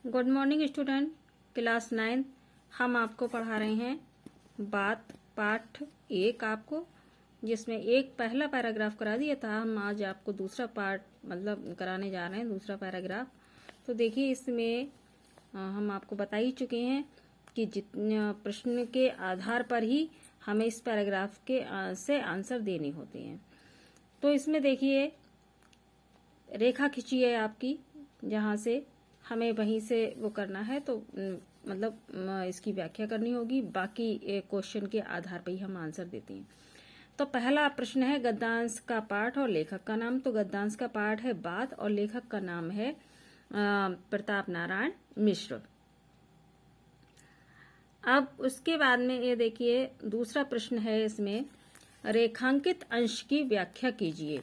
Good morning student, class 9 हम आपको पढ़ा रहे हैं बात पाठ 1 आपको, जिसमें एक पहला पैराग्राफ करा दिया था। हम आज आपको दूसरा पार्ट मतलब कराने जा रहे हैं, दूसरा पैराग्राफ। तो देखिए इसमें हम आपको बता ही चुके हैं कि जितने प्रश्न के आधार पर ही हमें इस पैराग्राफ के से आंसर देने होते हैं। तो इसमें देखिए रेखा खींची है आपकी, जहां से हमें वहीं से वो करना है, तो मतलब इसकी व्याख्या करनी होगी। बाकी क्वेश्चन के आधार पर ही हम आंसर देते हैं। तो पहला प्रश्न है गद्यांश का पाठ और लेखक का नाम। तो गद्यांश का पाठ है बात और लेखक का नाम है प्रताप नारायण मिश्र। अब उसके बाद में ये देखिए दूसरा प्रश्न है, इसमें रेखांकित अंश की व्याख्या कीजिए।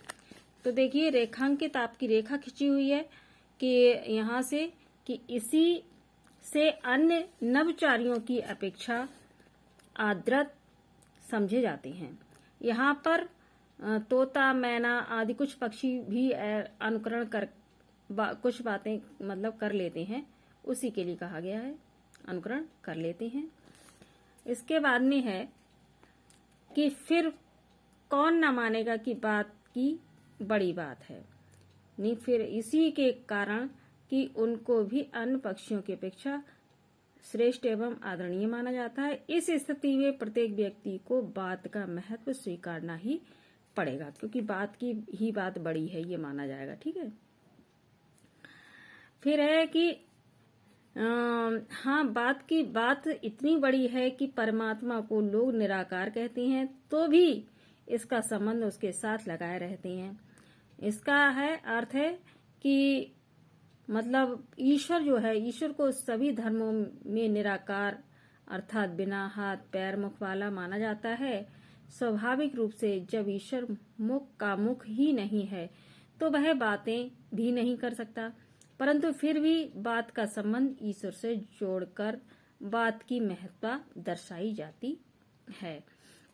तो देखिए रेखांकित आपकी रेखा खींची हुई है कि यहाँ से कि इसी से अन्य नवचारियों की अपेक्षा आदृत समझे जाते हैं। यहाँ पर तोता, मैना आदि कुछ पक्षी भी अनुकरण कर कुछ बातें मतलब कर लेते हैं, उसी के लिए कहा गया है, अनुकरण कर लेते हैं। इसके बाद में है कि फिर कौन न मानेगा कि बात की बड़ी बात है, नहीं फिर इसी के कारण कि उनको भी अन्य पक्षियों की अपेक्षा श्रेष्ठ एवं आदरणीय माना जाता है। इस स्थिति में प्रत्येक व्यक्ति को बात का महत्व स्वीकारना ही पड़ेगा, क्योंकि बात की ही बात बड़ी है ये माना जाएगा। ठीक है। फिर है कि हाँ, बात की बात इतनी बड़ी है कि परमात्मा को लोग निराकार कहते हैं, तो भी इसका संबंध उसके साथ लगाए रहते हैं। इसका है अर्थ है कि मतलब ईश्वर जो है, ईश्वर को सभी धर्मों में निराकार अर्थात बिना हाथ पैर मुख वाला माना जाता है। स्वाभाविक रूप से जब ईश्वर मुख का मुख ही नहीं है तो वह बातें भी नहीं कर सकता, परंतु फिर भी बात का संबंध ईश्वर से जोड़कर बात की महत्ता दर्शाई जाती है।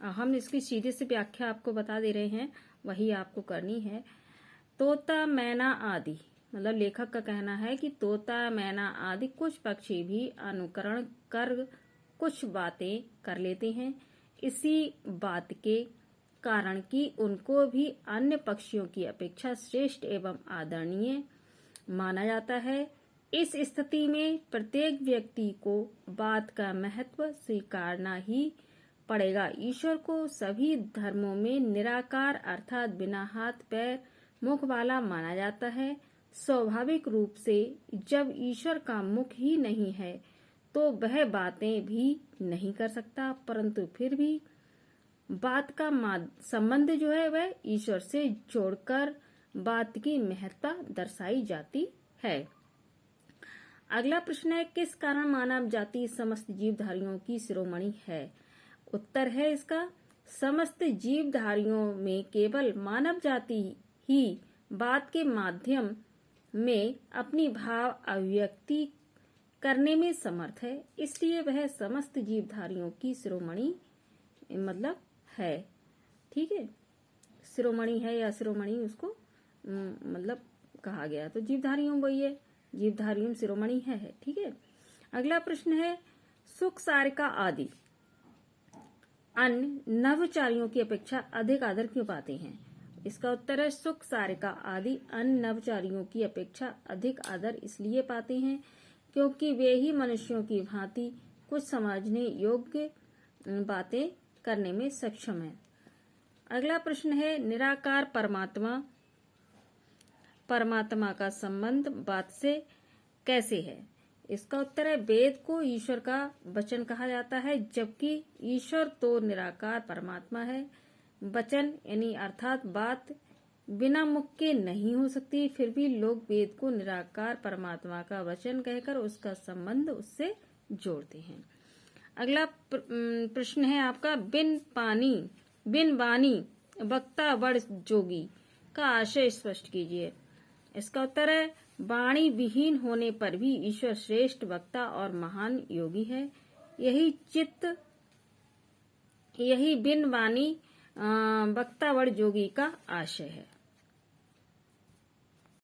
हम इसकी सीधे से व्याख्या आपको बता दे रहे हैं, वही आपको करनी है। तोता, मैना आदि मतलब लेखक का कहना है कि तोता, मैना आदि कुछ पक्षी भी अनुकरण कर कुछ बातें कर लेते हैं, इसी बात के कारण कि उनको भी अन्य पक्षियों की अपेक्षा श्रेष्ठ एवं आदरणीय माना जाता है। इस स्थिति में प्रत्येक व्यक्ति को बात का महत्व स्वीकारना ही पड़ेगा। ईश्वर को सभी धर्मों में निराकार अर्थात बिना हाथ पैर मुख वाला माना जाता है। स्वाभाविक रूप से जब ईश्वर का मुख ही नहीं है तो वह बातें भी नहीं कर सकता, परंतु फिर भी बात का संबंध जो है वह ईश्वर से जोड़कर बात की महत्ता दर्शाई जाती है। अगला प्रश्न है किस कारण मानव जाति समस्त जीवधारियों की शिरोमणि है। उत्तर है इसका समस्त जीवधारियों में केवल मानव जाति ही बात के माध्यम में अपनी भाव अभिव्यक्ति करने में समर्थ है, इसलिए वह समस्त जीवधारियों की शिरोमणि मतलब है। ठीक है, शिरोमणि है या शिरोमणि उसको मतलब कहा गया, तो जीवधारियों वही है, जीवधारियों शिरोमणि है। ठीक है। अगला प्रश्न है सुख, सारिका आदि अन्य नवचारियों की अपेक्षा अधिक आदर क्यों पाते हैं। इसका उत्तर है सुख, सारिका आदि अन्य नवचारियों की अपेक्षा अधिक आदर इसलिए पाते हैं क्योंकि वे ही मनुष्यों की भांति कुछ समझने योग्य बातें करने में सक्षम हैं। अगला प्रश्न है निराकार परमात्मा का संबंध बात से कैसे है। इसका उत्तर है वेद को ईश्वर का वचन कहा जाता है, जबकि ईश्वर तो निराकार परमात्मा है। वचन यानी अर्थात बात बिना मुख के नहीं हो सकती, फिर भी लोग वेद को निराकार परमात्मा का वचन कहकर उसका संबंध उससे जोड़ते हैं। अगला प्रश्न है आपका बिन वाणी वक्ता वड़ जोगी का आशय स्पष्ट कीजिए। इसका उत्तर है वाणी विहीन होने पर भी ईश्वर श्रेष्ठ वक्ता और महान योगी है। यही बिन वाणी वक्ता वड़ जोगी का आशय है।